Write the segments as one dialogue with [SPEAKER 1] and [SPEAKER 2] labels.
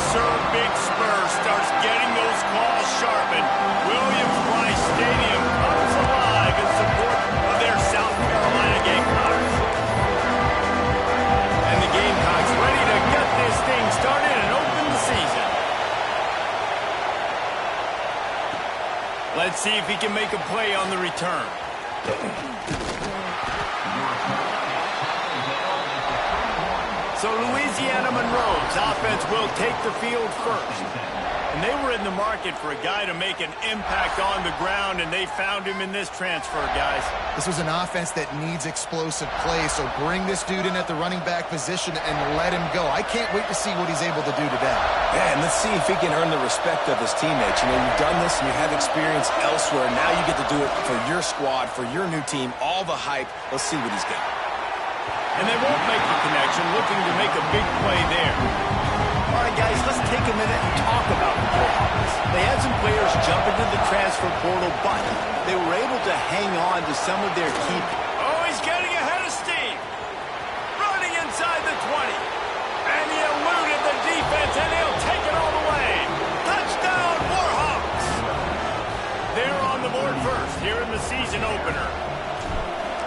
[SPEAKER 1] Sir Big Spur starts getting those claws sharpened. Williams-Brice Stadium comes alive in support of their South Carolina Gamecocks. And the Gamecocks ready to get this thing started and open the season. Let's see if he can make a play on the return. So Louisiana Monroe's offense will take the field first. And they were in the market for a guy to make an impact on the ground, and they found him in this transfer, guys.
[SPEAKER 2] This was an offense that needs explosive play, so bring this dude in at the running back position and let him go. I can't wait to see what he's able to do today.
[SPEAKER 3] Yeah, and let's see if he can earn the respect of his teammates. You know, you've done this and you have experience elsewhere. Now you get to do it for your squad, for your new team, all the hype. Let's see what he's got.
[SPEAKER 1] And they won't make the connection, looking to make a big play there. All right, guys, let's take a minute and talk about the Bulldogs. They had some players jump into the transfer portal, but they were able to hang on to some of their key. Oh, he's getting ahead of steam. Running inside the 20. And he eluded the defense, and he'll take it all the way. Touchdown, Warhawks! They're on the board first here in the season opener.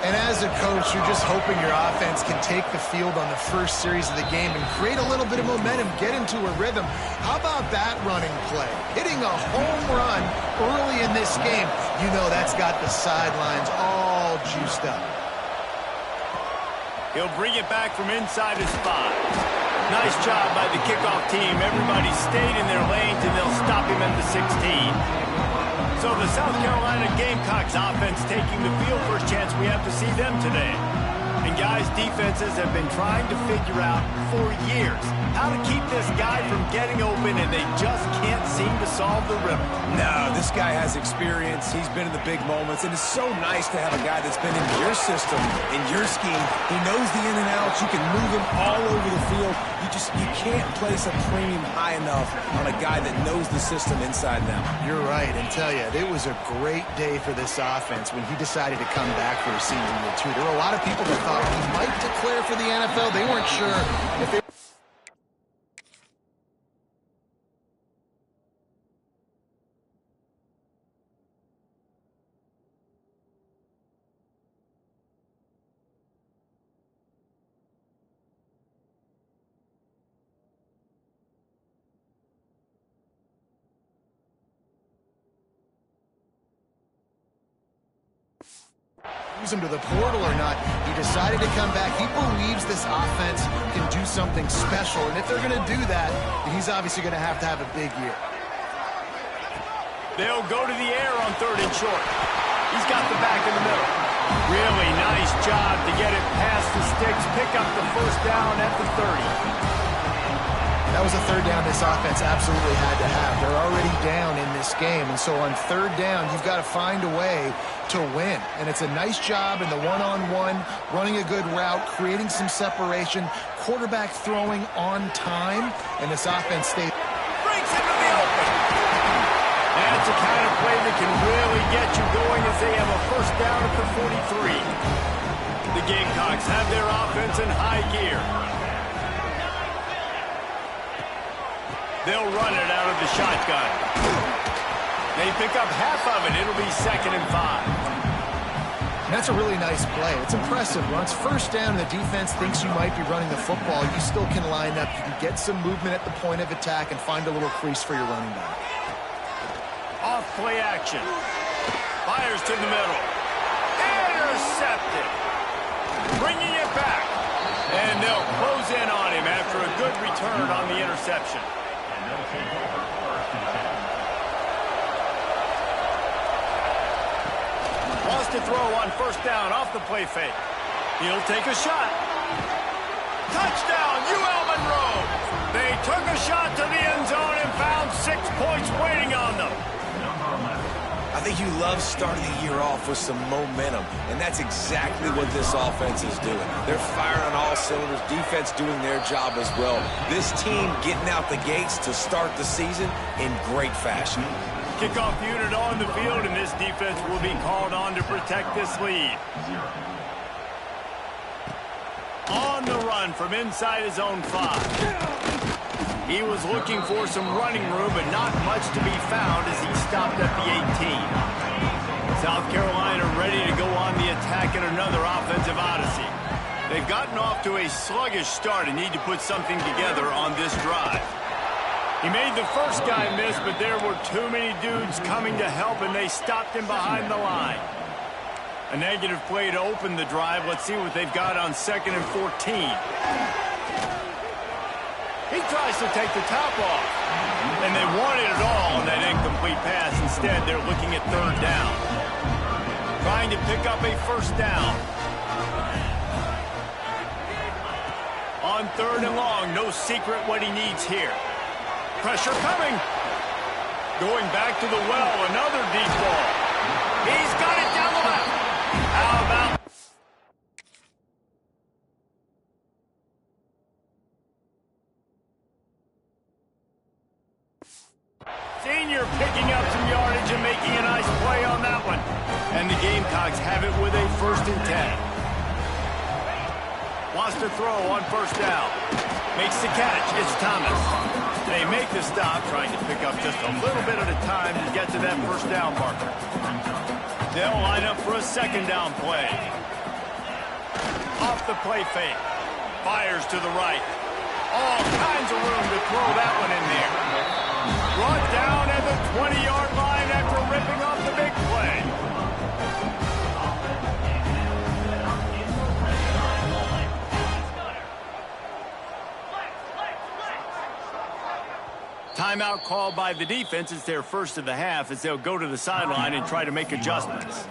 [SPEAKER 2] And as a coach, you're just hoping your offense can take the field on the first series of the game and create a little bit of momentum, get into a rhythm. How about that running play? Hitting a home run early in this game. You know that's got the sidelines all juiced up.
[SPEAKER 1] He'll bring it back from inside his 5. Nice job by the kickoff team. Everybody stayed in their lanes, and they'll stop him at the 16. So the South Carolina Gamecocks offense taking the field. First chance we have to see them today. And guys, defenses have been trying to figure out for years how to keep this guy from getting open, and they just can't seem to solve the riddle.
[SPEAKER 3] No, this guy has experience. He's been in the big moments, and it's so nice to have a guy that's been in your system, in your scheme. He knows the in and outs. You can move him all over the field. You can't place a premium high enough on a guy that knows the system inside and out.
[SPEAKER 2] You're right, and tell you, it was a great day for this offense when he decided to come back for a season year 2. There were a lot of people that thought he might declare for the NFL. They weren't sure if they use him to the portal or not. He decided to come back. He believes this offense can do something special, and if they're going to do that, he's obviously going to have a big year.
[SPEAKER 1] They'll go to the air on 3rd and short. He's got the back in the middle. Really nice job to get it past the sticks, pick up the first down at the 30.
[SPEAKER 2] That was a 3rd down this offense absolutely had to have. They're already down in this game, and so on 3rd down, you've got to find a way to win. And it's a nice job in the one-on-one, running a good route, creating some separation, quarterback throwing on time, and this offense stays.
[SPEAKER 1] Breaks into the open. That's the kind of play that can really get you going as they have a first down at the 43. The Gamecocks have their offense in high gear. They'll run it out of the shotgun. They pick up half of it. It'll be 2nd and 5.
[SPEAKER 2] That's a really nice play. It's impressive. Once first down, the defense thinks you might be running the football. You still can line up. You can get some movement at the point of attack and find a little crease for your running back.
[SPEAKER 1] Off play action. Fires to the middle. Intercepted. Bringing it back. And they'll close in on him after a good return on the interception. Wants to throw on first down off the play fake. He'll take a shot. Touchdown, UL Monroe. They took a shot to the end zone and found 6 points waiting on them.
[SPEAKER 3] I think you love starting the year off with some momentum, and that's exactly what this offense is doing. They're firing on all cylinders, defense doing their job as well. This team getting out the gates to start the season in great fashion.
[SPEAKER 1] Kickoff unit on the field, and this defense will be called on to protect this lead. On the run from inside his own 5. He was looking for some running room, but not much to be found as he stopped at the 18. South Carolina ready to go on the attack in another offensive odyssey. They've gotten off to a sluggish start and need to put something together on this drive. He made the first guy miss, but there were too many dudes coming to help, and they stopped him behind the line. A negative play to open the drive. Let's see what they've got on 2nd and 14. He tries to take the top off. And they wanted it all on that incomplete pass. Instead, they're looking at 3rd down. Trying to pick up a 1st down. On 3rd and long, no secret what he needs here. Pressure coming. Going back to the well, another deep ball. He's got it down the left. How about... Senior picking up some yardage and making a nice play on that one. And the Gamecocks have it with a 1st and 10. Wants to throw on 1st down. Makes the catch. It's Thomas. They make the stop, trying to pick up just a little bit at a time to get to that 1st down marker. They'll line up for a 2nd down play. Off the play fake. Fires to the right. All kinds of room to throw that one in there. Brought down at the 20-yard line after ripping off the big play. Timeout called by the defense. It's their first of the half as they'll go to the sideline and try to make adjustments.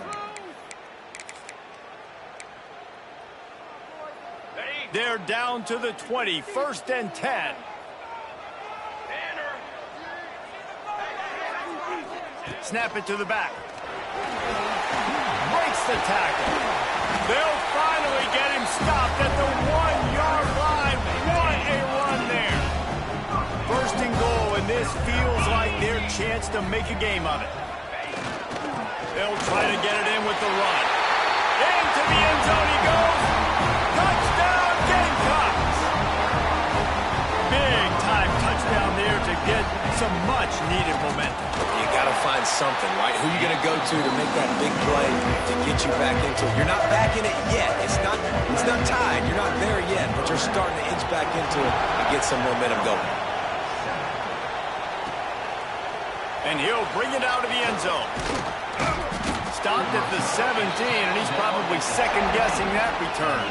[SPEAKER 1] They're down to the 20, 1st and 10. Snap it to the back. Breaks the tackle. They'll finally get him stopped at the 1-yard line. What a run there. 1st and goal, and this feels like their chance to make a game of it. They'll try to get it in with the run. Into the end zone he goes. Touchdown, Gamecocks. Big time touchdown there to get some much-needed momentum.
[SPEAKER 3] You got to find something, right? Who are you going to go to make that big play to get you back into it? You're not back in it yet. It's not tied. You're not there yet, but you're starting to inch back into it and get some momentum going.
[SPEAKER 1] And he'll bring it out of the end zone. Stopped at the 17, and he's probably second-guessing that return.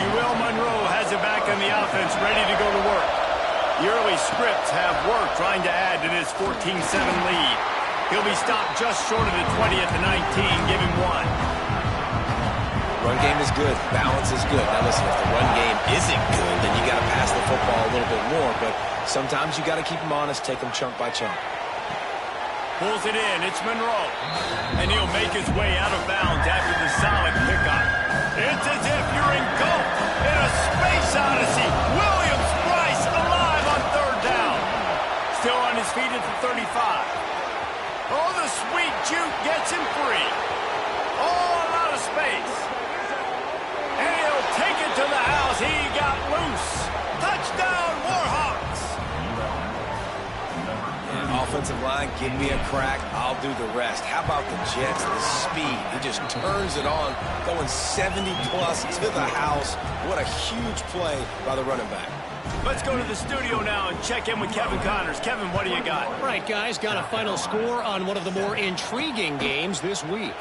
[SPEAKER 1] Ewell Monroe has it back on the offense, ready to go to work. The early scripts have worked, trying to add to this 14-7 lead. He'll be stopped just short of the 20 at the 19. Give him 1.
[SPEAKER 3] Run game is good. Balance is good. Now listen, if the run game isn't good, then you got to pass the football a little bit more. But sometimes you got to keep them honest, take them chunk by chunk.
[SPEAKER 1] Pulls it in. It's Monroe. And he'll make his way out of bounds after the solid pickup. It's as if you're engulfed in a space odyssey. Williams-Brice alive on 3rd down. Still on his feet at the 35. Oh, the sweet juke gets him free. All out of space. And he'll take it to the house. He got loose. Touchdown, Warhawks.
[SPEAKER 3] Offensive line, give me a crack, I'll do the rest. How about the Jets, the speed? He just turns it on, going 70-plus to the house. What a huge play by the running back.
[SPEAKER 1] Let's go to the studio now and check in with Kevin Connors. Kevin, what do you got?
[SPEAKER 4] All right, guys, got a final score on one of the more intriguing games this week.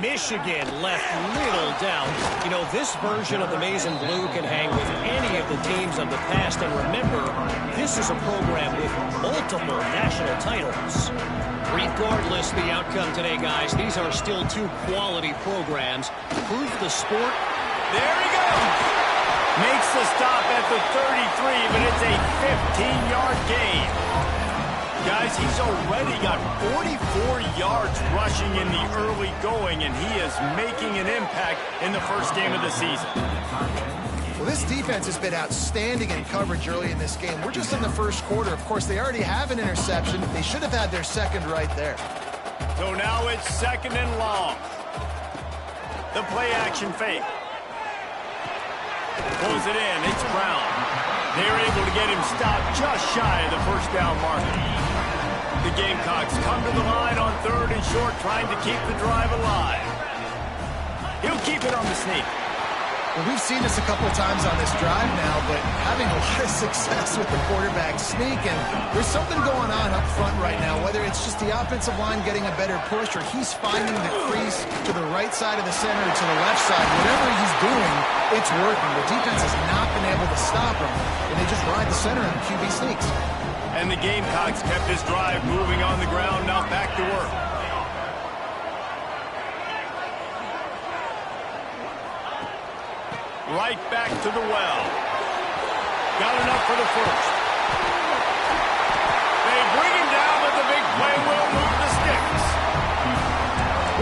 [SPEAKER 4] Michigan left little doubt. You know, this version of the Maize and Blue can hang with any of the teams of the past. And remember, this is a program with multiple national titles. Regardless the outcome today, guys, these are still 2 quality programs. Prove the sport.
[SPEAKER 1] There he goes. Makes the stop at the 33, but it's a 15-yard gain. Guys, he's already got 44 yards rushing in the early going, and he is making an impact in the first game of the season.
[SPEAKER 2] Well, this defense has been outstanding in coverage early in this game. We're just in the first quarter. Of course, they already have an interception. They should have had their second right there.
[SPEAKER 1] So now it's 2nd and long. The play action fake. Pulls it in. It's Brown. They're able to get him stopped just shy of the first down marker. The Gamecocks come to the line on 3rd and short, trying to keep the drive alive. He'll keep it on the sneak.
[SPEAKER 2] Well, we've seen this a couple of times on this drive now, but having a lot of success with the quarterback sneak, and there's something going on up front right now, whether it's just the offensive line getting a better push or he's finding the crease to the right side of the center or to the left side. Whatever he's doing, it's working. The defense has not been able to stop him, and they just ride the center and the QB sneaks.
[SPEAKER 1] And the Gamecocks kept this drive moving on the ground, now back to work. Right back to the well. Got enough for the first. They bring him down, but the big play will move the sticks.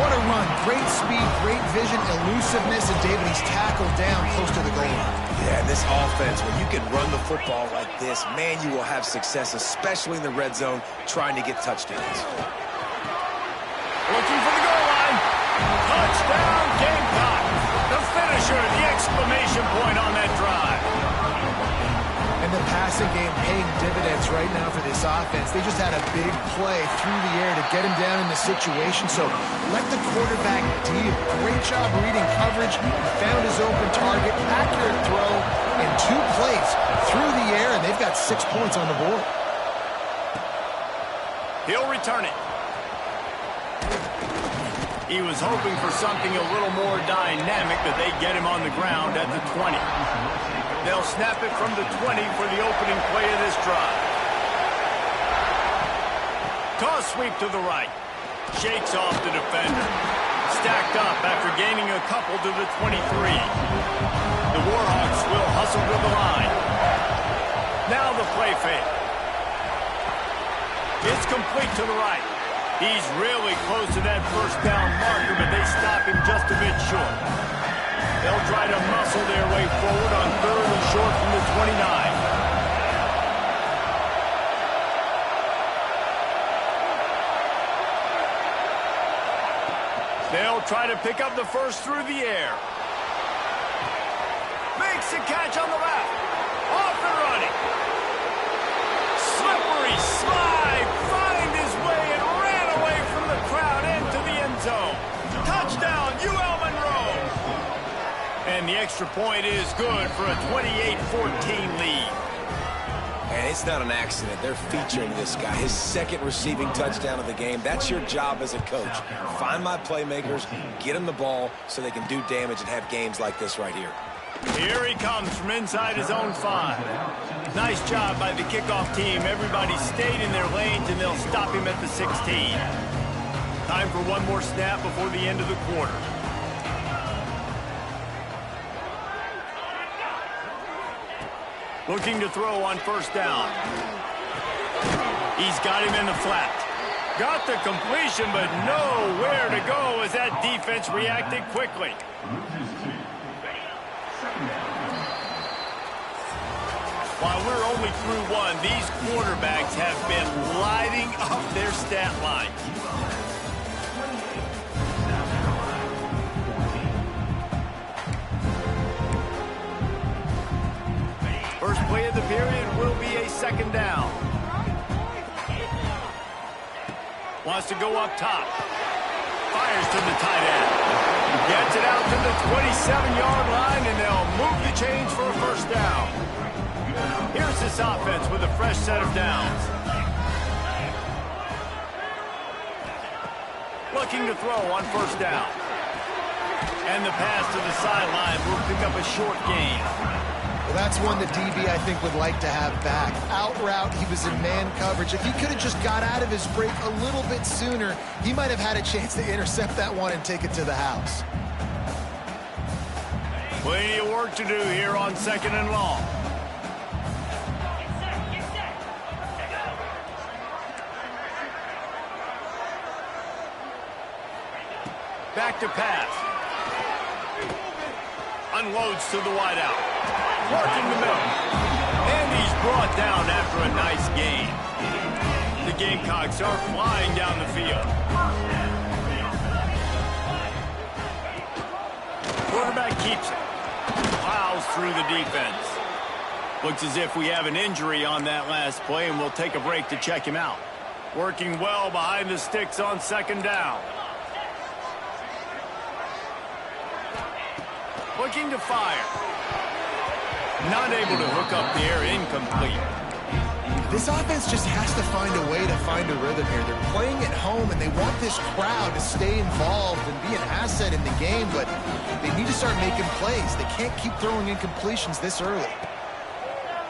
[SPEAKER 2] What a run. Great speed, great vision, elusiveness, and David, he's tackled down close to the goal line.
[SPEAKER 3] Yeah, and this offense, when you can run the football like this, man, you will have success, especially in the red zone, trying to get touchdowns.
[SPEAKER 1] Looking for the goal line. Touchdown, Gamecock. The finisher, the exclamation point on that drive.
[SPEAKER 2] And the passing game paying dividends right now for this offense. They just had a big play through the air to get him down in the situation. So let the quarterback deal. Great job reading coverage. He found his open target, accurate throw, and 2 plays through the air, and they've got 6 points on the board.
[SPEAKER 1] He'll return it. He was hoping for something a little more dynamic, but they get him on the ground at the 20. They'll snap it from the 20 for the opening play of this drive. Toss sweep to the right. Shakes off the defender. Stacked up after gaining a couple to the 23. The Warhawks will hustle to the line. Now the play fake. It's complete to the right. He's really close to that first down marker, but they stop him just a bit short. They'll try to muscle their way forward on 3rd and short from the 29. They'll try to pick up the first through the air. Makes a catch on the left. Off and running. Slippery slide. Find his way and ran away from the crowd into the end zone. Touchdown, UL Monroe. And the extra point is good for a 28-14 lead.
[SPEAKER 3] And it's not an accident. They're featuring this guy. His 2nd receiving touchdown of the game. That's your job as a coach. Find my playmakers, get them the ball so they can do damage and have games like this right here.
[SPEAKER 1] Here he comes from inside his own 5. Nice job by the kickoff team. Everybody stayed in their lanes, and they'll stop him at the 16. Time for one more snap before the end of the quarter. Looking to throw on first down. He's got him in the flat. Got the completion, but nowhere to go as that defense reacted quickly. While we're only through one, these quarterbacks have been lighting up their stat line. First play of the period will be a 2nd down. Wants to go up top. Fires to the tight end. Gets it out to the 27-yard line, and they'll move the chains for a first down. Here's this offense with a fresh set of downs. Looking to throw on first down. And the pass to the sideline will pick up a short gain.
[SPEAKER 2] Well, that's one the DB, I think, would like to have back. Out route, he was in man coverage. If he could have just got out of his break a little bit sooner, he might have had a chance to intercept that one and take it to the house.
[SPEAKER 1] Plenty of work to do here on 2nd and long. Back to pass. Unloads to the wideout. Working the middle. And he's brought down after a nice gain. The Gamecocks are flying down the field. Quarterback keeps it. Plows through the defense. Looks as if we have an injury on that last play, and we'll take a break to check him out. Working well behind the sticks on second down. Looking to fire. Not able to hook up the air, incomplete.
[SPEAKER 2] This offense just has to find a way to find a rhythm here. They're playing at home, and they want this crowd to stay involved and be an asset in the game, but they need to start making plays. They can't keep throwing incompletions this early.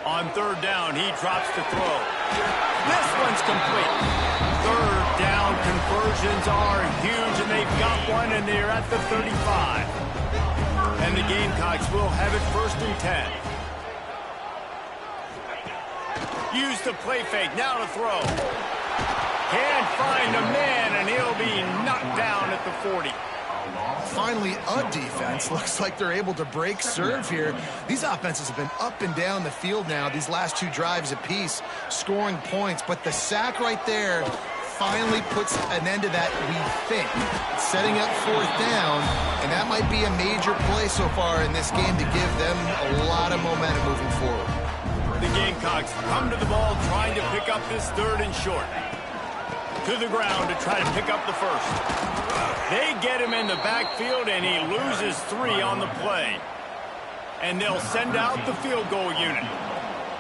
[SPEAKER 1] On third down, he drops to throw. This one's complete. Third down conversions are huge, and they've got one, and they're at the 35. And the Gamecocks will have it 1st and 10. Use the play fake, now to throw. Can't find a man, and he'll be knocked down at the 40.
[SPEAKER 2] Finally, a defense. Looks like they're able to break serve here. These offenses have been up and down the field now, these last 2 drives apiece, scoring points. But the sack right there finally puts an end to that, we think. Setting up 4th down, and that might be a major play so far in this game to give them a lot of momentum moving forward.
[SPEAKER 1] The Gamecocks come to the ball trying to pick up this 3rd and short. To the ground to try to pick up the first. They get him in the backfield, and he loses 3 on the play. And they'll send out the field goal unit.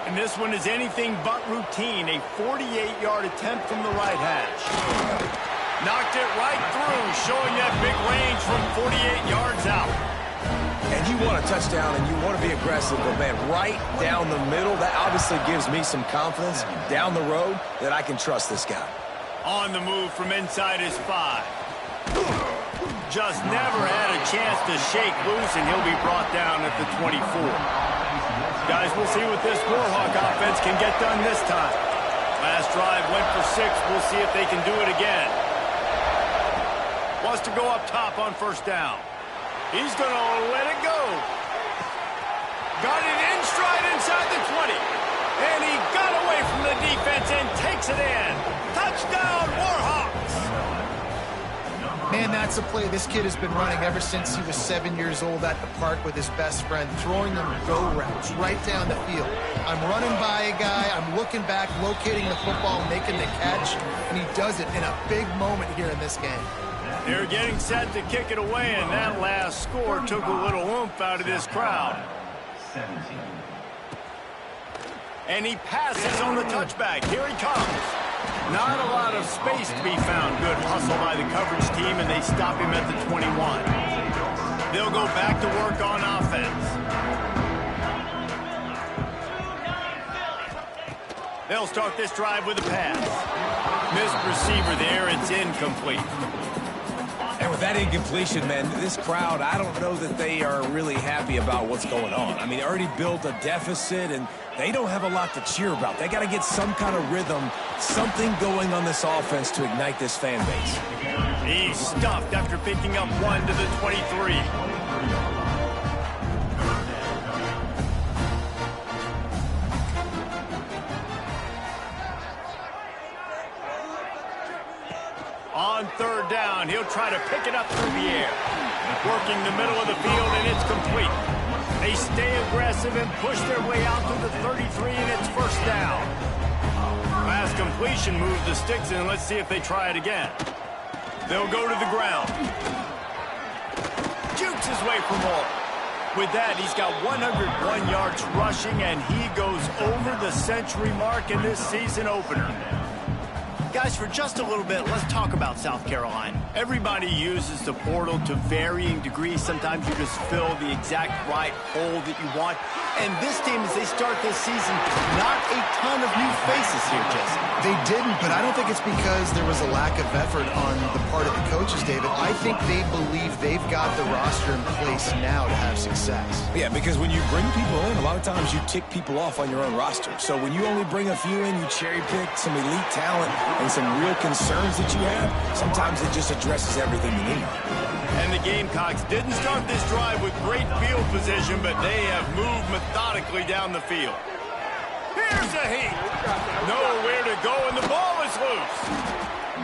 [SPEAKER 1] And this one is anything but routine, a 48-yard attempt from the right hash. Knocked it right through, showing that big range from 48 yards out.
[SPEAKER 3] And you want a touchdown, and you want to be aggressive, but, man, right down the middle, that obviously gives me some confidence down the road that I can trust this guy.
[SPEAKER 1] On the move from inside his 5. Just never had a chance to shake loose, and he'll be brought down at the 24. Guys, we'll see what this Warhawk offense can get done this time. Last drive went for 6. We'll see if they can do it again. Wants to go up top on 1st down. He's going to let it go. Got it in stride inside the 20. And he got away from the defense and takes it in. Touchdown, Warhawks!
[SPEAKER 2] Man, that's a play this kid has been running ever since he was 7 years old at the park with his best friend, throwing them go routes right down the field. I'm running by a guy, I'm looking back, locating the football, making the catch, and he does it in a big moment here in this game.
[SPEAKER 1] They're getting set to kick it away, and that last score took a little oomph out of this crowd. And he passes on the touchback. Here he comes. Not a lot of space to be found. Good hustle by the coverage team, and they stop him at the 21. They'll go back to work on offense. They'll start this drive with a pass. Missed receiver there. It's incomplete.
[SPEAKER 3] And with that incompletion, man, this crowd, I don't know that they are really happy about what's going on. I mean, they already built a deficit, and they don't have a lot to cheer about. They got to get some kind of rhythm, something going on this offense to ignite this fan base.
[SPEAKER 1] He's stuffed after picking up 1 to the 23. On 3rd down, he'll try to pick it up through the air. Working the middle of the field, and it's complete. They stay aggressive and push their way out to the 33, and it's 1st down. Last completion moves the sticks in. Let's see if they try it again. They'll go to the ground. Jukes his way for more. With that, he's got 101 yards rushing, and he goes over the century mark in this season opener. Guys, for just a little bit, let's talk about South Carolina. Everybody uses the portal to varying degrees. Sometimes you just fill the exact right hole that you want. And this team, as they start this season, not a ton of new faces here, Jesse.
[SPEAKER 2] They didn't, but I don't think it's because there was a lack of effort on the part of the coaches, David. I think they believe they've got the roster in place now to have success.
[SPEAKER 3] Yeah, because when you bring people in, a lot of times you tick people off on your own roster. So when you only bring a few in, you cherry pick some elite talent and some real concerns that you have, sometimes it just addresses everything you need.
[SPEAKER 1] And the Gamecocks didn't start this drive with great field position, but they have moved methodically down the field. Here's a heat. Nowhere to go, and the ball is loose.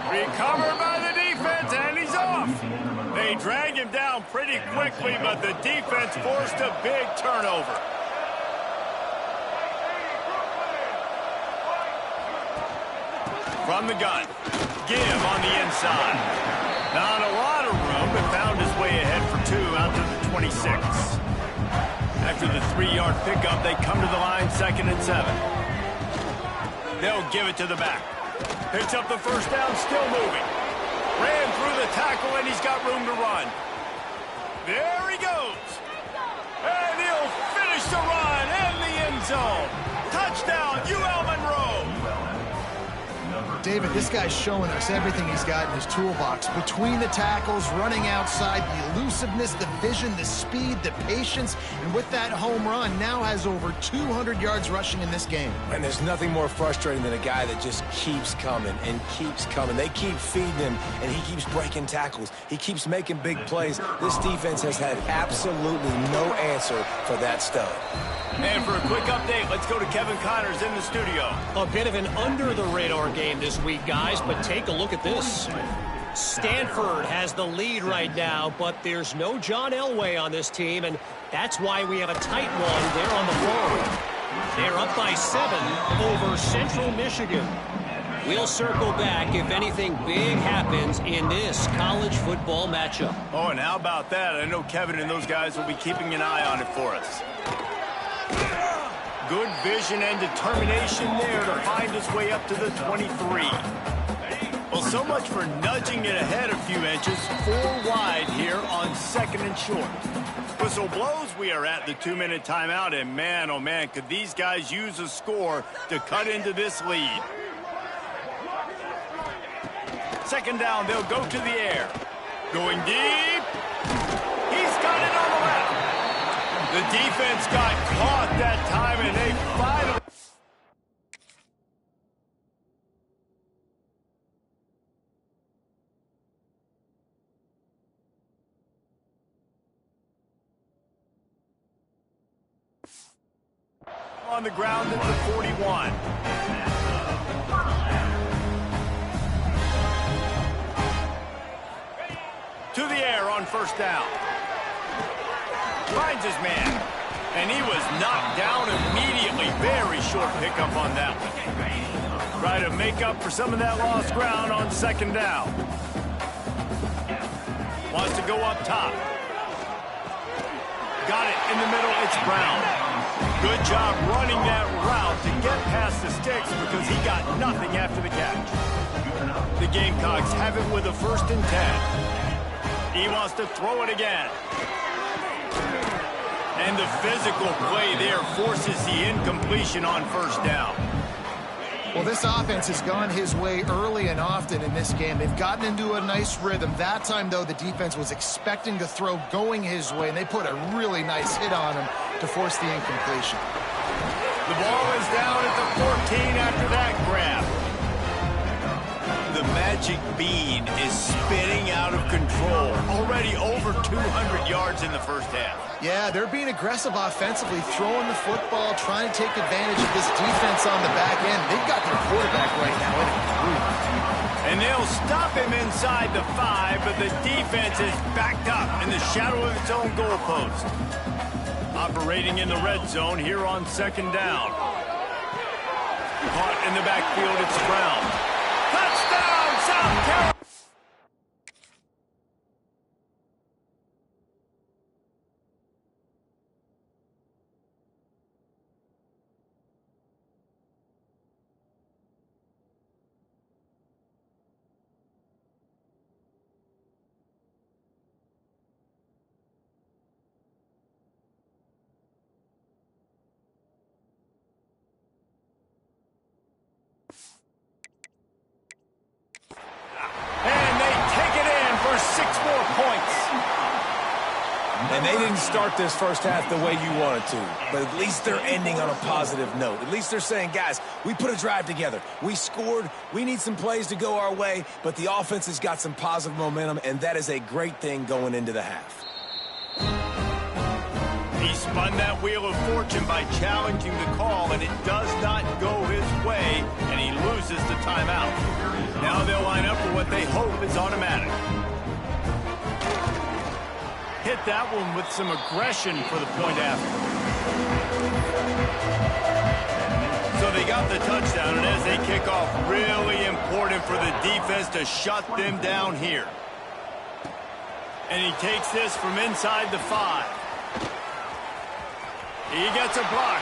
[SPEAKER 1] Recovered by the defense, and he's off. They drag him down pretty quickly, but the defense forced a big turnover. from the gun. Give on the inside. Not a lot of room, but found his way ahead for 2 out to the 26. After the 3-yard pickup, they come to the line 2nd and 7. They'll give it to the back. Picks up the first down, still moving. Ran through the tackle, and he's got room to run. There he goes. And he'll finish the run in the end zone. Touchdown, UL Monroe.
[SPEAKER 2] David, this guy's showing us everything he's got in his toolbox. Between the tackles, running outside, the elusiveness, the vision, the speed, the patience, and with that home run, now has over 200 yards rushing in this game.
[SPEAKER 3] And there's nothing more frustrating than a guy that just keeps coming and keeps coming. They keep feeding him, and he keeps breaking tackles. He keeps making big plays. This defense has had absolutely no answer for that stud.
[SPEAKER 1] And for a quick update, let's go to Kevin Connors in the studio.
[SPEAKER 4] A bit of an under-the-radar game this week, guys, but take a look at this. Stanford has the lead right now, but there's no John Elway on this team, and that's why we have a tight one there on the phone. They're up by 7 over Central Michigan. We'll circle back if anything big happens in this college football matchup.
[SPEAKER 1] Oh, and how about that? I know Kevin and those guys will be keeping an eye on it for us. Good vision and determination there to find his way up to the 23. Well, so much for nudging it ahead a few inches. 4 wide here on 2nd and short. Whistle blows, we are at the 2-minute timeout, and man, oh man, could these guys use a score to cut into this lead. 2nd down, they'll go to the air. Going deep. He's got it on the left. The defense got caught that time, and they finally... on the ground at the 41. To the air on 1st down. Finds his man, and he was knocked down immediately. Very short pickup on that one. Try to make up for some of that lost ground on 2nd down. Wants to go up top. Got it in the middle, it's Brown. Good job running that route to get past the sticks because he got nothing after the catch. The Gamecocks have it with a 1st and 10. He wants to throw it again. And the physical play there forces the incompletion on 1st down.
[SPEAKER 2] Well, this offense has gone his way early and often in this game. They've gotten into a nice rhythm. That time, though, the defense was expecting to throw going his way, and they put a really nice hit on him to force the incompletion.
[SPEAKER 1] The ball is down at the 14 after that grab. The magic bean is spinning out of control. Already over 200 yards in the 1st half.
[SPEAKER 2] Yeah, they're being aggressive offensively, throwing the football, trying to take advantage of this defense on the back end. They've got their quarterback right now in a groove.
[SPEAKER 1] And they'll stop him inside the 5, but the defense is backed up in the shadow of its own goalpost. Operating in the red zone here on 2nd down. Caught in the backfield, it's Brown. Touchdown, South Carolina!
[SPEAKER 3] And they didn't start this 1st half the way you wanted to, but at least they're ending on a positive note. At least they're saying, guys, we put a drive together. We scored. We need some plays to go our way, but the offense has got some positive momentum, and that is a great thing going into the half.
[SPEAKER 1] He spun that wheel of fortune by challenging the call, and it does not go his way, and he loses the timeout. Now they'll line up for what they hope is automatic. Hit that one with some aggression for the point after. So So they got the touchdown, and as they kick off, really important for the defense to shut them down here. And he takes this from inside the 5. He gets a block.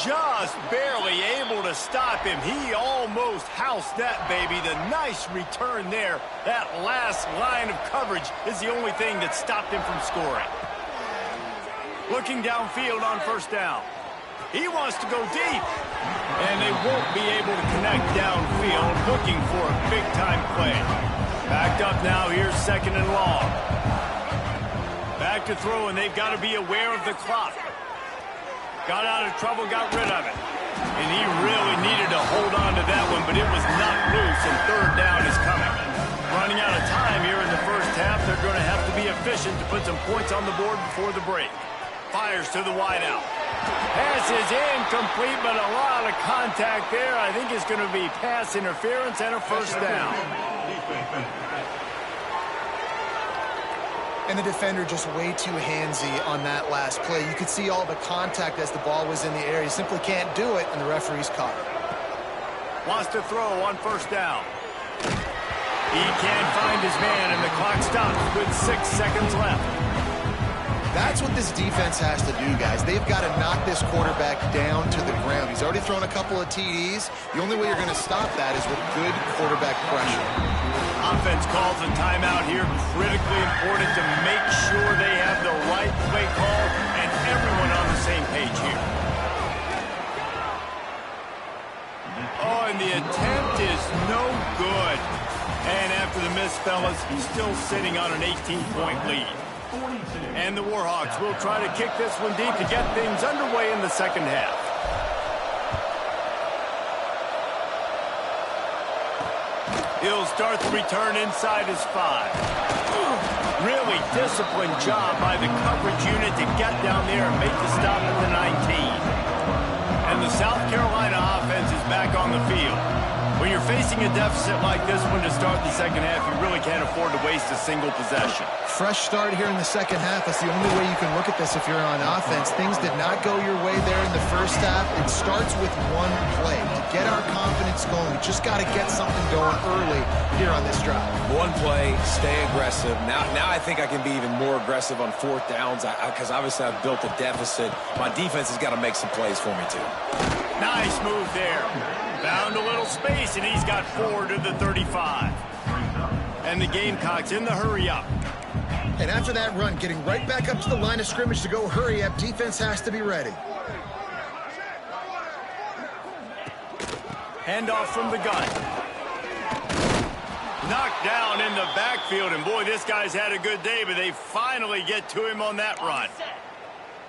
[SPEAKER 1] Just barely able to stop him. He almost housed that baby. The nice return there. That last line of coverage is the only thing that stopped him from scoring. Looking downfield on first down. He wants to go deep. And they won't be able to connect downfield, looking for a big-time play. Backed up now, here's second and long. Back to throw, and they've got to be aware of the clock. Got out of trouble, got rid of it. And he really needed to hold on to that one, but it was not loose, and third down is coming. Running out of time here in the first half, they're going to have to be efficient to put some points on the board before the break. Fires to the wideout. Pass is incomplete, but a lot of contact there. I think it's going to be pass interference and a first down.
[SPEAKER 2] And the defender just way too handsy on that last play. You could see all the contact as the ball was in the air. He simply can't do it, and the referee's caught it.
[SPEAKER 1] Wants to throw on first down. He can't find his man, and the clock stops with 6 seconds left.
[SPEAKER 2] That's what this defense has to do, guys. They've got to knock this quarterback down to the ground. He's already thrown a couple of TDs. The only way you're going to stop that is with good quarterback pressure.
[SPEAKER 1] Offense calls a timeout here. Critically important to make sure they have the right play call and everyone on the same page here. Oh, and the attempt is no good. And after the miss, fellas, he's still sitting on an 18-point lead. And the Warhawks will try to kick this one deep to get things underway in the second half. He'll start the return inside his 5. Really disciplined job by the coverage unit to get down there and make the stop at the 19. And the South Carolina offense is back on the field. When you're facing a deficit like this one to start the second half, you really can't afford to waste a single possession.
[SPEAKER 2] Fresh start here in the second half. That's the only way you can look at this if you're on offense. Things did not go your way there in the first half. It starts with one play. To get our confidence going, we just got to get something going early here on this drive. One play, stay aggressive. Now I think I can be even more aggressive on fourth downs because obviously I've built a deficit. My defense has got to make some plays for me too.
[SPEAKER 1] Nice move there. Found a little space, and he's got 4 to the 35. And the Gamecocks in the hurry-up.
[SPEAKER 2] And after that run, getting right back up to the line of scrimmage to go hurry-up, defense has to be ready.
[SPEAKER 1] Handoff from the gun. Knocked down in the backfield, and boy, this guy's had a good day, but they finally get to him on that run.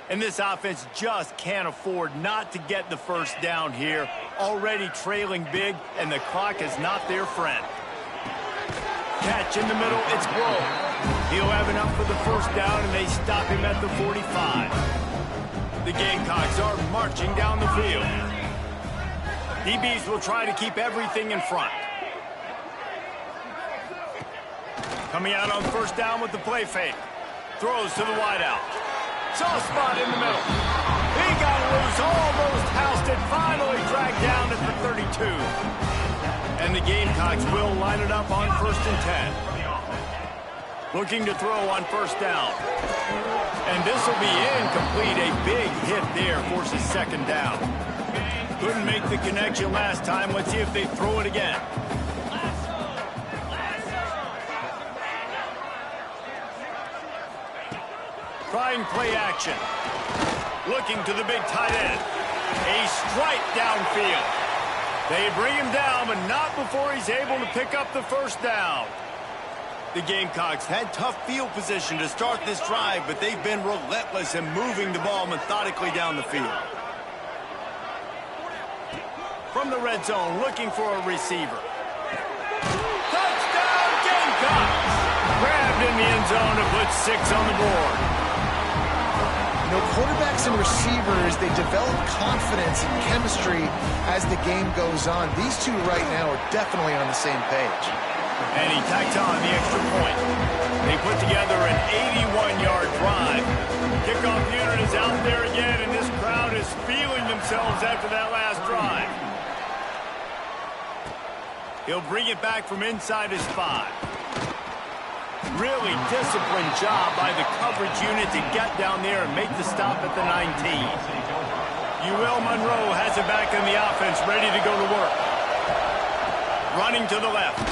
[SPEAKER 1] And this offense just can't afford not to get the first down here. Already trailing big, and the clock is not their friend. Catch in the middle, it's Blow. He'll have enough for the first down, and they stop him at the 45. The Gamecocks are marching down the field. DBs will try to keep everything in front. Coming out on first down with the play fake. Throws to the wideout. Soft spot in the middle. He got loose, almost housed it, finally dragged down at the 32. And the Gamecocks will line it up on 1st and 10. Looking to throw on first down. And this will be incomplete. A big hit there forces second down. Couldn't make the connection last time. Let's see if they throw it again. Trying play action. Looking to the big tight end. A strike downfield. They bring him down, but not before he's able to pick up the first down. The Gamecocks had tough field position to start this drive, but they've been relentless in moving the ball methodically down the field. From the red zone, looking for a receiver. Touchdown, Gamecocks! Grabbed in the end zone to put 6 on the board.
[SPEAKER 2] You know, quarterbacks and receivers, they develop confidence and chemistry as the game goes on. These two right now are definitely on the same page.
[SPEAKER 1] And he tacks on the extra point. They put together an 81-yard drive. Kickoff unit is out there again, and this crowd is feeling themselves after that last drive. He'll bring it back from inside his 5. Really disciplined job by the coverage unit to get down there and make the stop at the 19. UL Monroe has it back in the offense, ready to go to work. Running to the left.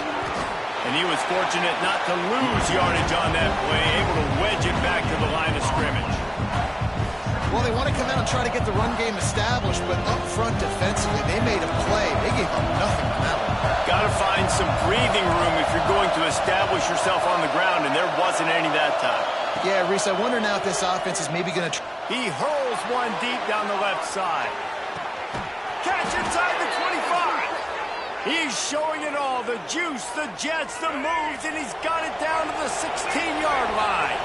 [SPEAKER 1] And he was fortunate not to lose yardage on that play, able to wedge it back to the line of scrimmage.
[SPEAKER 2] Well, they want to come out and try to get the run game established, but up front defensively, they made a play. They gave up nothing on that one.
[SPEAKER 1] Got to find some breathing room if you're going to establish yourself on the ground, and there wasn't any that time.
[SPEAKER 2] Yeah, Reese, I wonder now if this offense is maybe going to...
[SPEAKER 1] He hurls one deep down the left side. Catch inside the 25. He's showing it all, the juice, the jets, the moves, and he's got it down to the 16-yard line.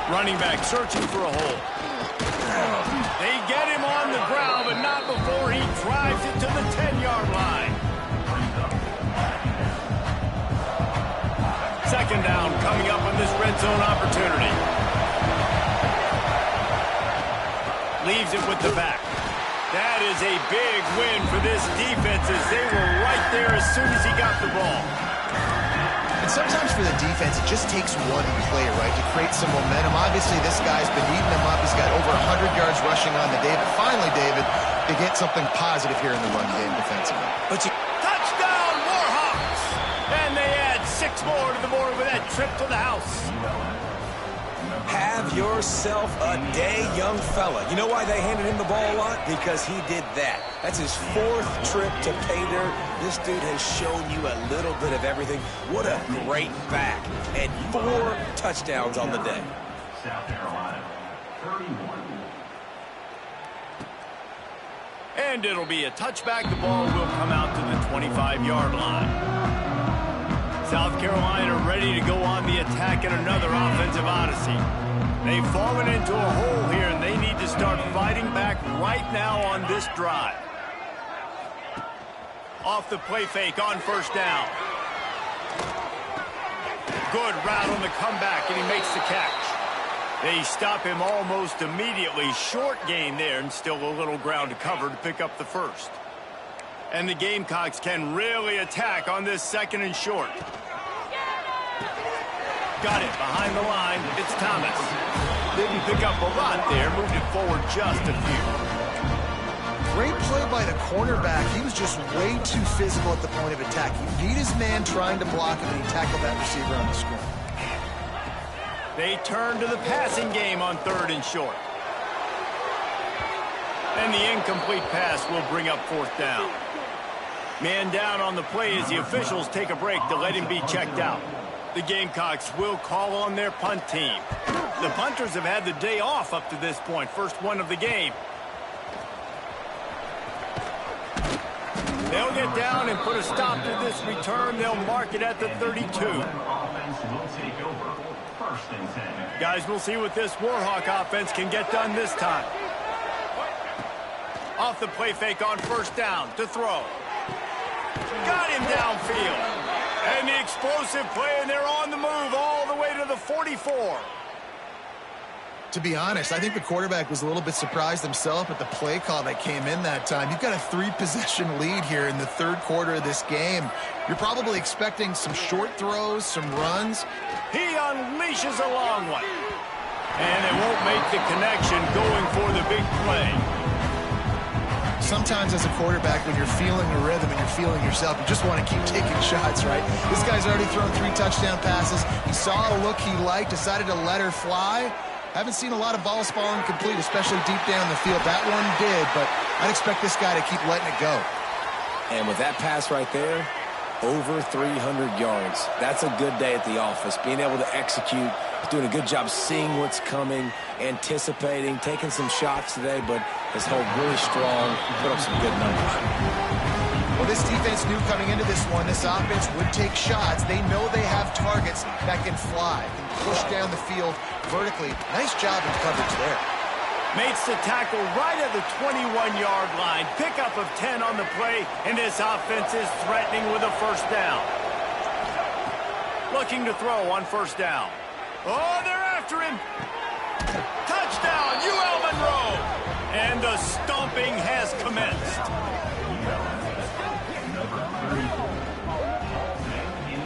[SPEAKER 1] Running back searching for a hole. They get him on the ground, but not before he drives it to the 10-yard line. Second down coming up on this red zone opportunity. Leaves it with the back. That is a big win for this defense as they were right there as soon as he got the ball.
[SPEAKER 2] And sometimes for the defense, it just takes one play, right, to create some momentum. Obviously, this guy's been eating them up. He's got over 100 yards rushing on the day. But finally, David, they get something positive here in the run game defensively.
[SPEAKER 1] Touchdown, Warhawks! And they add 6 more to the board with that trip to the house.
[SPEAKER 3] Have yourself a day, young fella. You know why they handed him the ball a lot? Because he did that. That's his 4th trip to pay dirt. This dude has shown you a little bit of everything. What a great back. And 4 touchdowns on the day.
[SPEAKER 5] South Carolina, 31.
[SPEAKER 1] And it'll be a touchback. The ball will come out to the 25-yard line. South Carolina ready to go on the attack in another offensive odyssey. They've fallen into a hole here, and they need to start fighting back right now on this drive. Off the play fake on first down. Good route on the comeback, and he makes the catch. They stop him almost immediately. Short gain there, and still a little ground to cover to pick up the first. And the Gamecocks can really attack on this 2nd and short. Got it behind the line. It's Thomas. Didn't pick up a lot there. Moved it forward just a few.
[SPEAKER 2] Great play by the cornerback. He was just way too physical at the point of attack. He beat his man trying to block him, and he tackled that receiver on the screen.
[SPEAKER 1] They turn to the passing game on 3rd and short. And the incomplete pass will bring up 4th down. Man down on the play as the officials take a break to let him be checked out. The Gamecocks will call on their punt team. The punters have had the day off up to this point. First one of the game. They'll get down and put a stop to this return. They'll mark it at the 32. Guys, we'll see what this Warhawk offense can get done this time. Off the play fake on first down to throw. Got him downfield. And the explosive play, and they're on the move all the way to the 44.
[SPEAKER 2] To be honest, I think the quarterback was a little bit surprised himself at the play call that came in that time. You've got a 3-possession lead here in the 3rd quarter of this game. You're probably expecting some short throws, some runs.
[SPEAKER 1] He unleashes a long one. And it won't make the connection going for the big play.
[SPEAKER 2] Sometimes as a quarterback, when you're feeling the rhythm and you're feeling yourself, you just want to keep taking shots, right? This guy's already thrown 3 touchdown passes. He saw a look he liked, decided to let her fly. Haven't seen a lot of balls falling complete, especially deep down the field. That one did, but I'd expect this guy to keep letting it go.
[SPEAKER 3] And with that pass right there, over 300 yards. That's a good day at the office. Being able to execute, doing a good job seeing what's coming, anticipating, taking some shots today, but has held really strong, put up some good numbers.
[SPEAKER 2] Well, this defense knew coming into this one, this offense would take shots. They know they have targets that can fly, can push down the field vertically. Nice job in coverage there.
[SPEAKER 1] Makes the tackle right at the 21-yard line. Pickup of 10 on the play, and this offense is threatening with a first down. Looking to throw on first down. Oh, they're after him. Touchdown! And the stomping has commenced.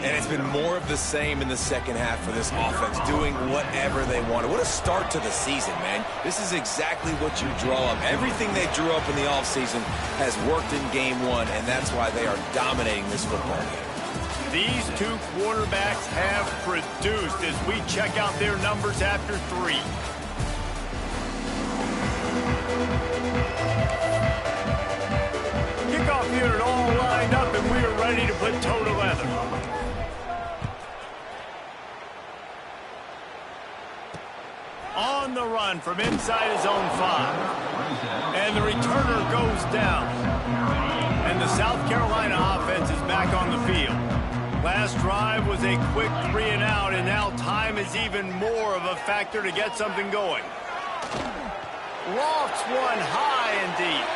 [SPEAKER 3] And it's been more of the same in the second half for this offense, doing whatever they wanted. What a start to the season, man. This is exactly what you draw up. Everything they drew up in the offseason has worked in game one, and that's why they are dominating this football game.
[SPEAKER 1] These two quarterbacks have produced as we check out their numbers after 3. Kickoff unit all lined up, and we are ready to put toe to leather. On the run from inside his own 5. And the returner goes down. And the South Carolina offense is back on the field. Last drive was a quick 3 and out, and now time is even more of a factor to get something going. Lofts one high and deep.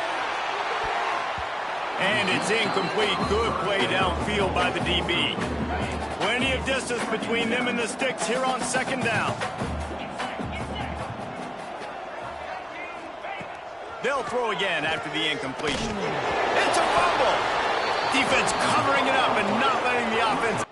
[SPEAKER 1] And it's incomplete. Good play downfield by the DB. Plenty of distance between them and the sticks here on second down. They'll throw again after the incompletion. It's a fumble. Defense covering it up and not letting the offense.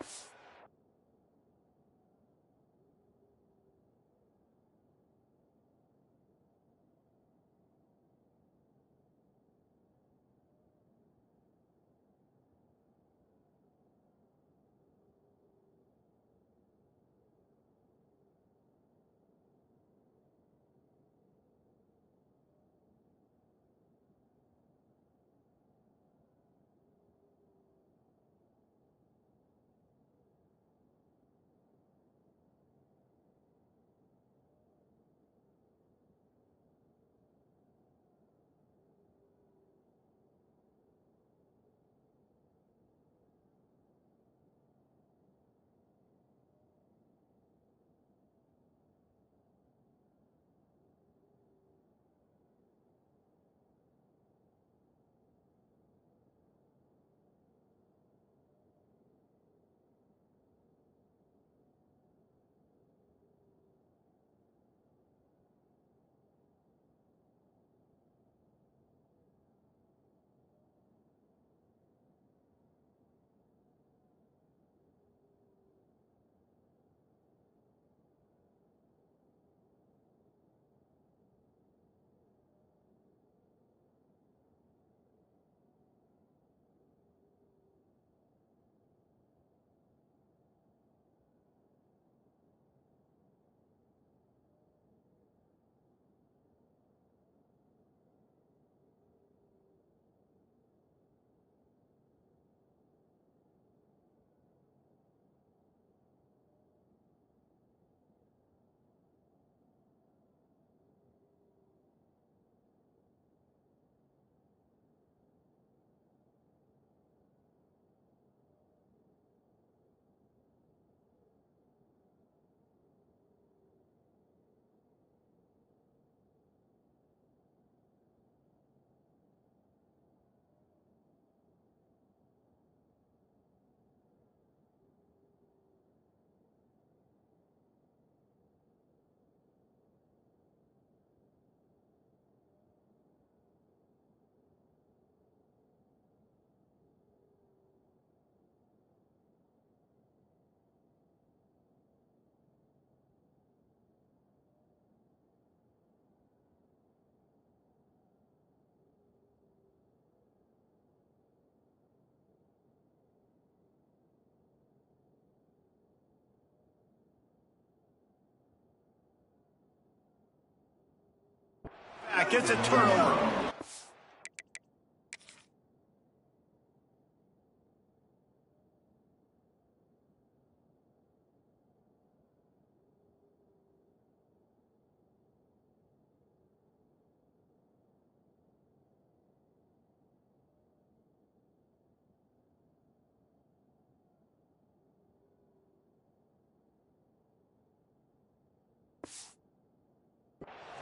[SPEAKER 1] It's a turnover.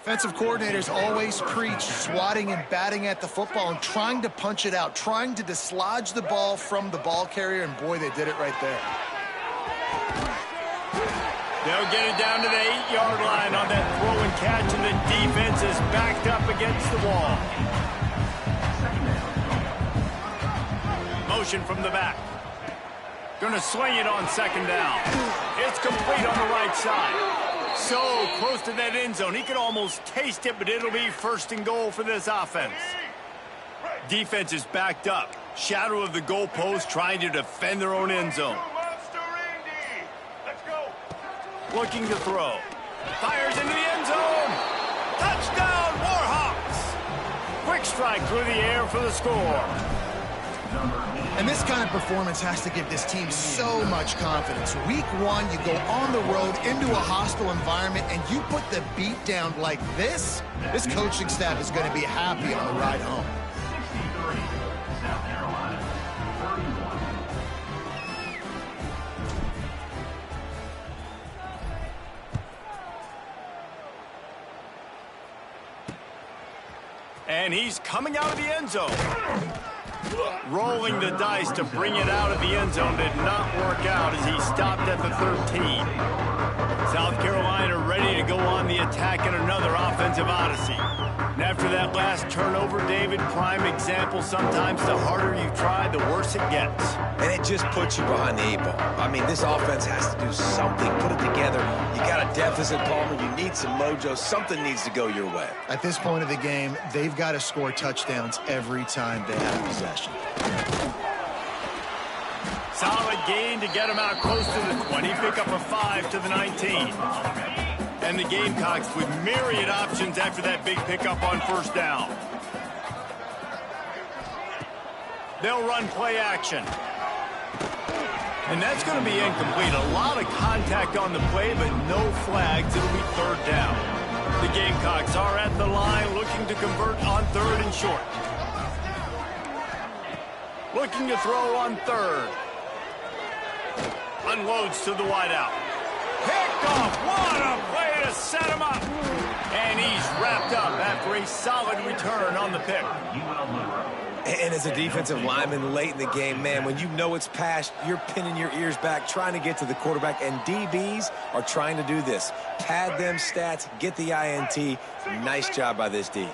[SPEAKER 2] Defensive coordinators always preach swatting and batting at the football and trying to punch it out, trying to dislodge the ball from the ball carrier, and boy, they did it right there.
[SPEAKER 1] They'll get it down to the 8-yard line on that throw and catch, and the defense is backed up against the wall. Motion from the back. Going to swing it on second down. It's complete on the right side. So close to that end zone. He could almost taste it, but it'll be first and goal for this offense. Defense is backed up. Shadow of the goalpost, trying to defend their own end zone. Looking to throw. Fires into the end zone. Touchdown, Warhawks. Quick strike through the air for the score.
[SPEAKER 2] And this kind of performance has to give this team so much confidence. Week 1, you go on the road into a hostile environment, and you put the beat down like this. This coaching staff is going to be happy on the ride home.
[SPEAKER 5] 63, South Carolina, 31.
[SPEAKER 1] And he's coming out of the end zone. Rolling the dice to bring it out of the end zone did not work out as he stopped at the 13. South Carolina ready to go on the attack in another offensive odyssey. And after that last turnover, David, prime example, sometimes the harder you try, the worse it gets.
[SPEAKER 3] And it just puts you behind the 8 ball. I mean, this offense has to do something. Put it together. You got a deficit, Palmer. You need some mojo. Something needs to go your way.
[SPEAKER 2] At this point of the game, they've got to score touchdowns every time they have possession.
[SPEAKER 1] Solid gain to get him out close to the 20. Pick up a 5 to the 19. And the Gamecocks with myriad options after that big pickup on first down. They'll run play action. And that's going to be incomplete. A lot of contact on the play, but no flags. It'll be third down. The Gamecocks are at the line looking to convert on third and short. Looking to throw on third. Unloads to the wideout. Picked off. What a play to set him up. And he's wrapped up after a solid return on the pick.
[SPEAKER 3] And as a defensive lineman late in the game, man, when you know it's past, you're pinning your ears back, trying to get to the quarterback, and DBs are trying to do this. Pad them stats, get the INT. Nice job by this D.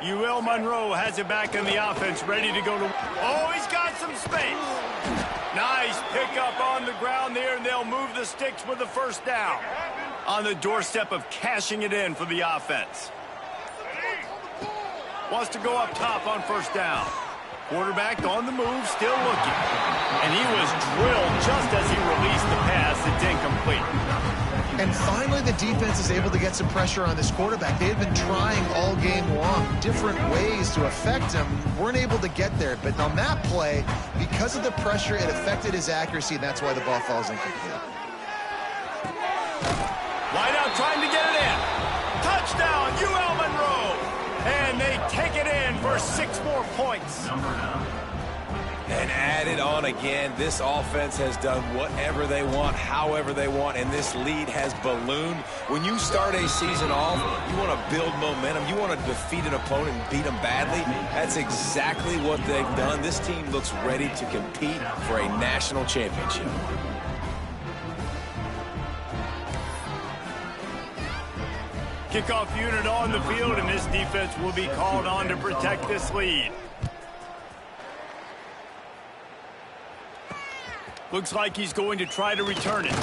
[SPEAKER 1] UL Monroe has it back in the offense, ready to go to... Oh, he's got some space. Nice pickup on the ground there, and they'll move the sticks with the first down. On the doorstep of cashing it in for the offense. Wants to go up top on first down. Quarterback on the move, still looking. And he was drilled just as he released the pass. It's incomplete.
[SPEAKER 2] And finally, the defense is able to get some pressure on this quarterback. They've been trying all game long, different ways to affect him. Weren't able to get there. But on that play, because of the pressure, it affected his accuracy, and that's why the ball falls incomplete.
[SPEAKER 1] Wide out trying to get it in. Touchdown, UL Monroe. And they take it in for 6 more points.
[SPEAKER 3] And add it on again. This offense has done whatever they want, however they want, and this lead has ballooned. When you start a season off, you want to build momentum. You want to defeat an opponent and beat them badly. That's exactly what they've done. This team looks ready to compete for a national championship.
[SPEAKER 1] Kickoff unit on the field, and this defense will be called on to protect this lead. Looks like he's going to try to return it.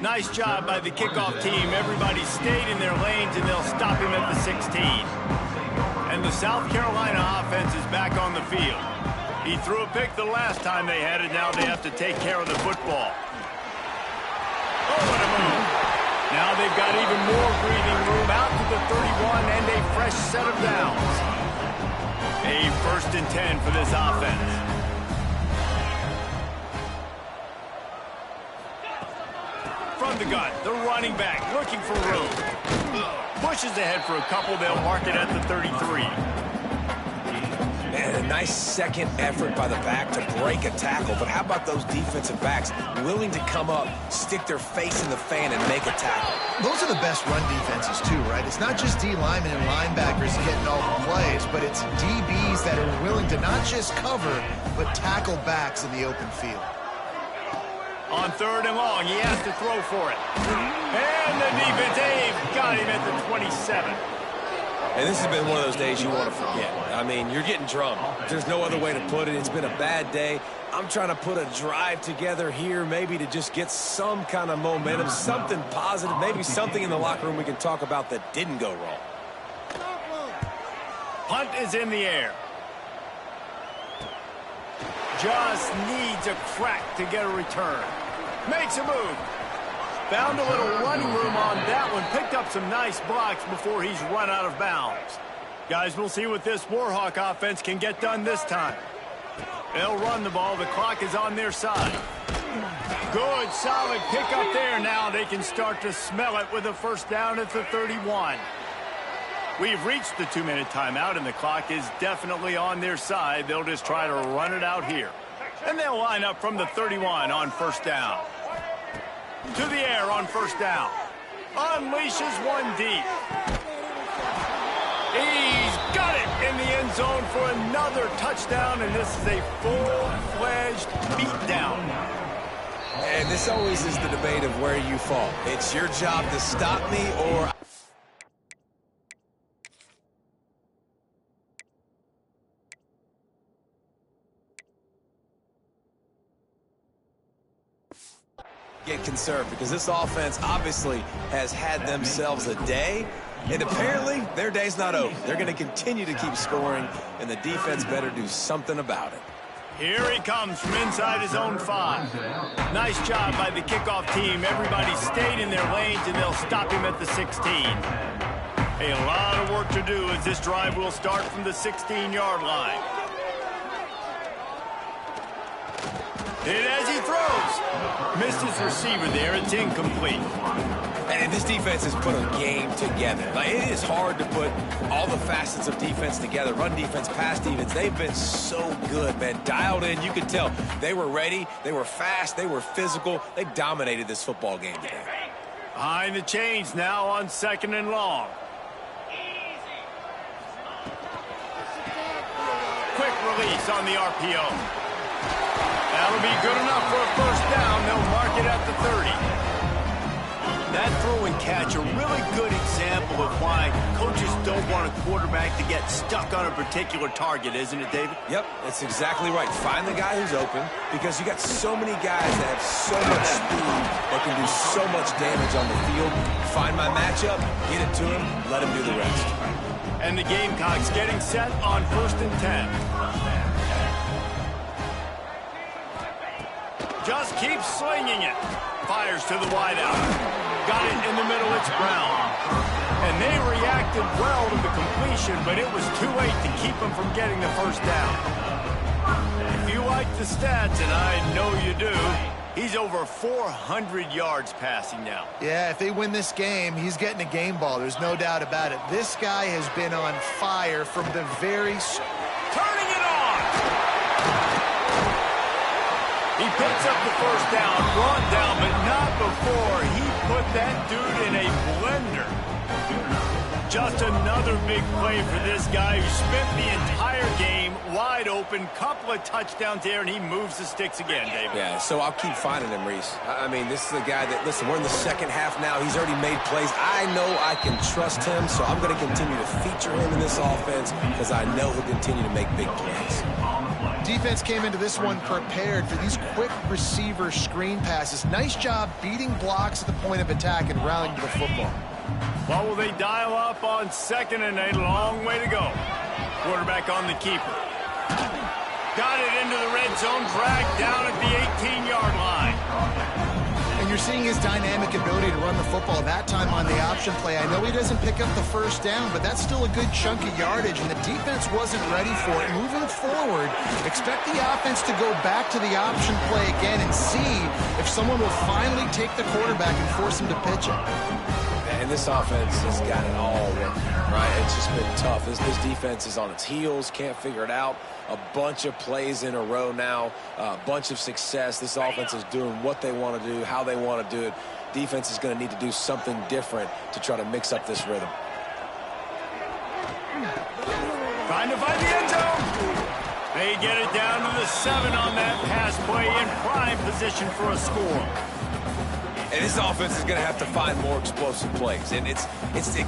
[SPEAKER 1] Nice job by the kickoff team. Everybody stayed in their lanes, and they'll stop him at the 16. And the South Carolina offense is back on the field. He threw a pick the last time they had it. Now they have to take care of the football. Oh, what a move. Now they've got even more breathing room out to the 31 and a fresh set of downs. A 1st and 10 for this offense. From the gun, the running back looking for room. Pushes ahead for a couple. They'll mark it at the 33.
[SPEAKER 3] And a nice second effort by the back to break a tackle. But how about those defensive backs willing to come up, stick their face in the fan, and make a tackle?
[SPEAKER 2] Those are the best run defenses, too, right? It's not just D linemen and linebackers getting all the plays, but it's DBs that are willing to not just cover, but tackle backs in the open field.
[SPEAKER 1] On 3rd and long, he has to throw for it. And the defense, they've got him at the 27.
[SPEAKER 3] And this has been one of those days you want to forget. I mean, you're getting drummed. There's no other way to put it. It's been a bad day. I'm trying to put a drive together here, maybe to just get some kind of momentum, something positive, maybe something in the locker room we can talk about that didn't go wrong.
[SPEAKER 1] Punt is in the air. Just needs a crack to get a return. Makes a move. Found a little running room on that one. Picked up some nice blocks before he's run out of bounds. Guys, we'll see what this Warhawk offense can get done this time. They'll run the ball. The clock is on their side. Good, solid pick up there. Now they can start to smell it with a first down at the 31. We've reached the 2-minute timeout, and the clock is definitely on their side. They'll just try to run it out here. And they'll line up from the 31 on first down. To the air on first down. Unleashes one deep. He's got it in the end zone for another touchdown, and this is a full-fledged beatdown.
[SPEAKER 3] And this always is the debate of where you fall. It's your job to stop me, or... get concerned, because this offense obviously has had themselves a day, and apparently their day's not over. They're going to continue to keep scoring, and the defense better do something about it.
[SPEAKER 1] Here he comes from inside his own 5. Nice job by the kickoff team. Everybody stayed in their lanes, and they'll stop him at the 16. A lot of work to do as this drive will start from the 16-yard line. Hit as he throws. Missed his receiver there. It's incomplete.
[SPEAKER 3] And this defense has put a game together. Like, it is hard to put all the facets of defense together. Run defense, pass defense. They've been so good, man. Dialed in. You could tell they were ready. They were fast. They were physical. They dominated this football game today.
[SPEAKER 1] Behind the chains now on 2nd and long. Quick release on the RPO. That'll be good enough for a first down. They'll mark it at the 30. That throw and catch, a really good example of why coaches don't want a quarterback to get stuck on a particular target, isn't it, David?
[SPEAKER 3] Yep, that's exactly right. Find the guy who's open, because you got so many guys that have so much speed that can do so much damage on the field. Find my matchup, get it to him, let him do the rest.
[SPEAKER 1] And the Gamecocks getting set on 1st and 10. Just keeps slinging it. Fires to the wideout. Got it in the middle. It's Brown. And they reacted well to the completion, but it was too late to keep them from getting the first down. If you like the stats, and I know you do, he's over 400 yards passing now.
[SPEAKER 2] Yeah, if they win this game, he's getting a game ball. There's no doubt about it. This guy has been on fire from the very...
[SPEAKER 1] Turning it on! He picks up the first down, brought down, but not before he put that dude in a blender. Just another big play for this guy who spent the entire game wide open, couple of touchdowns there, and he moves the sticks again, David.
[SPEAKER 3] Yeah, so I'll keep finding him, Reese. I mean, this is a guy that, listen, we're in the second half now. He's already made plays. I know I can trust him, so I'm going to continue to feature him in this offense because I know he'll continue to make big plays.
[SPEAKER 2] Defense came into this one prepared for these quick receiver screen passes. Nice job beating blocks at the point of attack and rallying to the football.
[SPEAKER 1] Well, will they dial up on 2nd and 8? Long way to go. Quarterback on the keeper. Got it into the red zone, dragged down at the 18-yard line.
[SPEAKER 2] And you're seeing his dynamic ability to run the football that time on the option play. I know he doesn't pick up the first down, but that's still a good chunk of yardage, and the defense wasn't ready for it. Moving forward, expect the offense to go back to the option play again and see if someone will finally take the quarterback and force him to pitch it.
[SPEAKER 3] And this offense has got it all working, right? It's just been tough. This defense is on its heels, can't figure it out. A bunch of plays in a row now, a bunch of success. This offense is doing what they want to do, how they want to do it. Defense is going to need to do something different to try to mix up this rhythm.
[SPEAKER 1] Trying to find the end zone. They get it down to the 7 on that pass play in prime position for a score.
[SPEAKER 3] And this offense is going to have to find more explosive plays. And it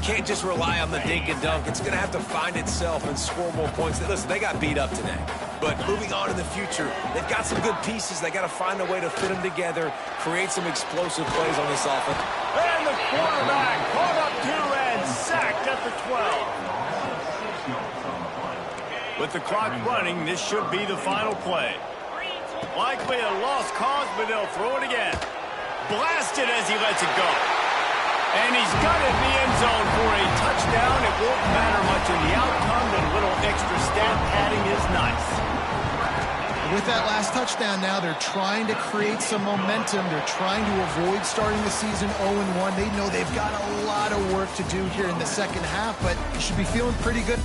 [SPEAKER 3] can't just rely on the dink and dunk. It's going to have to find itself and score more points. Listen, they got beat up today. But moving on in the future, they've got some good pieces. They got to find a way to fit them together, create some explosive plays on this offense.
[SPEAKER 1] And the quarterback caught up to and sacked at the 12. With the clock running, this should be the final play. Likely a lost cause, but they'll throw it again. Blasted as he lets it go. And he's got it in the end zone for a touchdown. It won't matter much in the outcome. That little extra stat padding is nice.
[SPEAKER 2] With that last touchdown now, they're trying to create some momentum. They're trying to avoid starting the season 0-1. They know they've got a lot of work to do here in the second half, but you should be feeling pretty good.